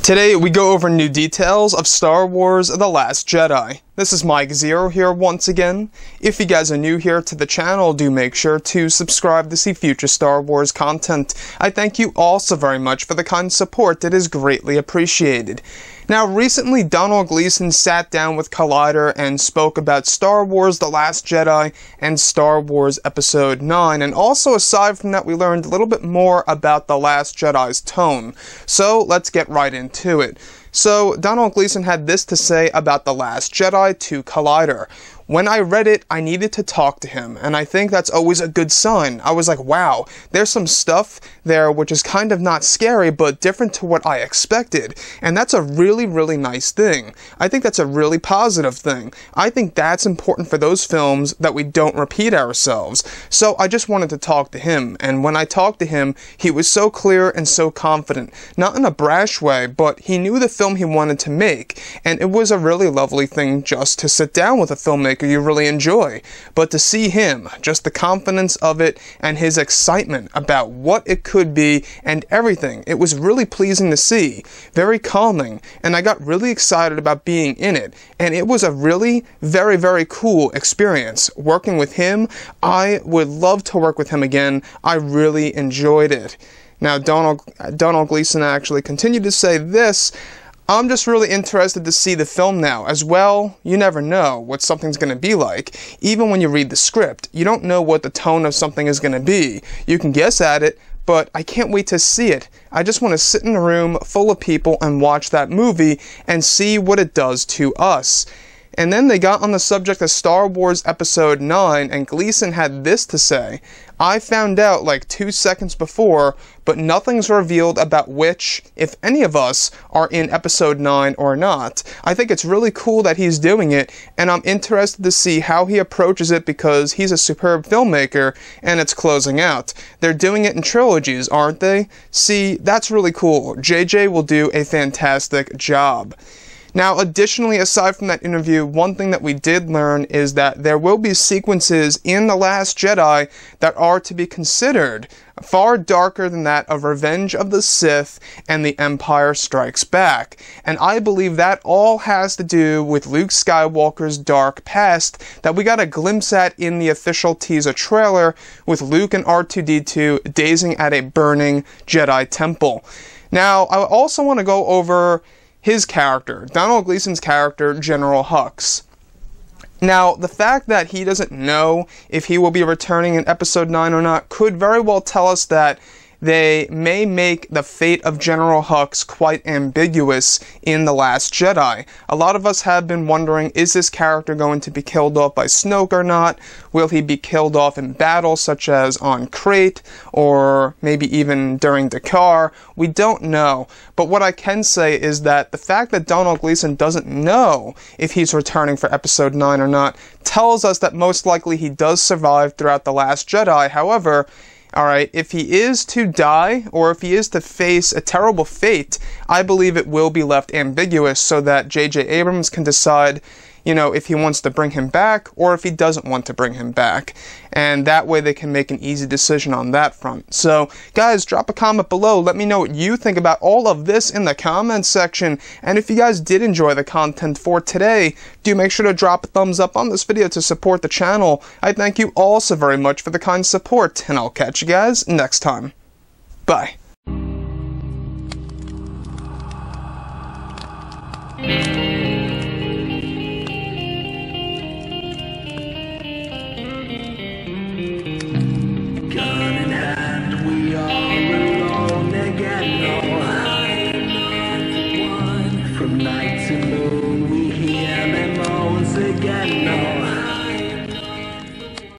Today we go over new details of Star Wars The Last Jedi. This is Mike Zero here once again. If you guys are new here to the channel, do make sure to subscribe to see future Star Wars content. I thank you all so very much for the kind support, it is greatly appreciated. Now recently Donald Gleason sat down with Collider and spoke about Star Wars The Last Jedi and Star Wars Episode 9, and also aside from that we learned a little bit more about The Last Jedi's tone. So let's get right into it. So, Donald Gleason had this to say about The Last Jedi to Collider. When I read it, I needed to talk to him, and I think that's always a good sign. I was like, wow, there's some stuff there which is kind of not scary, but different to what I expected. And that's a really, really nice thing. I think that's a really positive thing. I think that's important for those films that we don't repeat ourselves. So I just wanted to talk to him, and when I talked to him, he was so clear and so confident. Not in a brash way, but he knew the film he wanted to make, and it was a really lovely thing just to sit down with a filmmaker you really enjoy, but to see him, just the confidence of it and his excitement about what it could be and everything, it was really pleasing to see, very calming, and I got really excited about being in it, and it was a really very, very cool experience. Working with him, I would love to work with him again. I really enjoyed it. Now, Donald Gleason actually continued to say this: I'm just really interested to see the film now. As well, you never know what something's going to be like. Even when you read the script, you don't know what the tone of something is going to be. You can guess at it, but I can't wait to see it. I just want to sit in a room full of people and watch that movie and see what it does to us. And then they got on the subject of Star Wars Episode 9, and Gleason had this to say: I found out like 2 seconds before, but nothing's revealed about which, if any of us, are in Episode 9 or not. I think it's really cool that he's doing it, and I'm interested to see how he approaches it because he's a superb filmmaker, and it's closing out. They're doing it in trilogies, aren't they? See, that's really cool. JJ will do a fantastic job. Now, additionally, aside from that interview, one thing that we did learn is that there will be sequences in The Last Jedi that are to be considered far darker than that of Revenge of the Sith and The Empire Strikes Back. And I believe that all has to do with Luke Skywalker's dark past that we got a glimpse at in the official teaser trailer with Luke and R2-D2 gazing at a burning Jedi temple. Now, I also want to go over his character, Donald Gleason's character, General Hux. Now, the fact that he doesn't know if he will be returning in Episode 9 or not could very well tell us that they may make the fate of General Hux quite ambiguous in The Last Jedi. A lot of us have been wondering, is this character going to be killed off by Snoke or not? Will he be killed off in battle, such as on Crate, or maybe even during Dakar? We don't know. But what I can say is that the fact that Donald Gleason doesn't know if he's returning for Episode 9 or not tells us that most likely he does survive throughout The Last Jedi. However, alright, if he is to die, or if he is to face a terrible fate, I believe it will be left ambiguous so that J.J. Abrams can decide, you know, if he wants to bring him back, or if he doesn't want to bring him back. And that way they can make an easy decision on that front. So, guys, drop a comment below. Let me know what you think about all of this in the comments section. And if you guys did enjoy the content for today, do make sure to drop a thumbs up on this video to support the channel. I thank you all so very much for the kind support, and I'll catch you guys next time. Bye.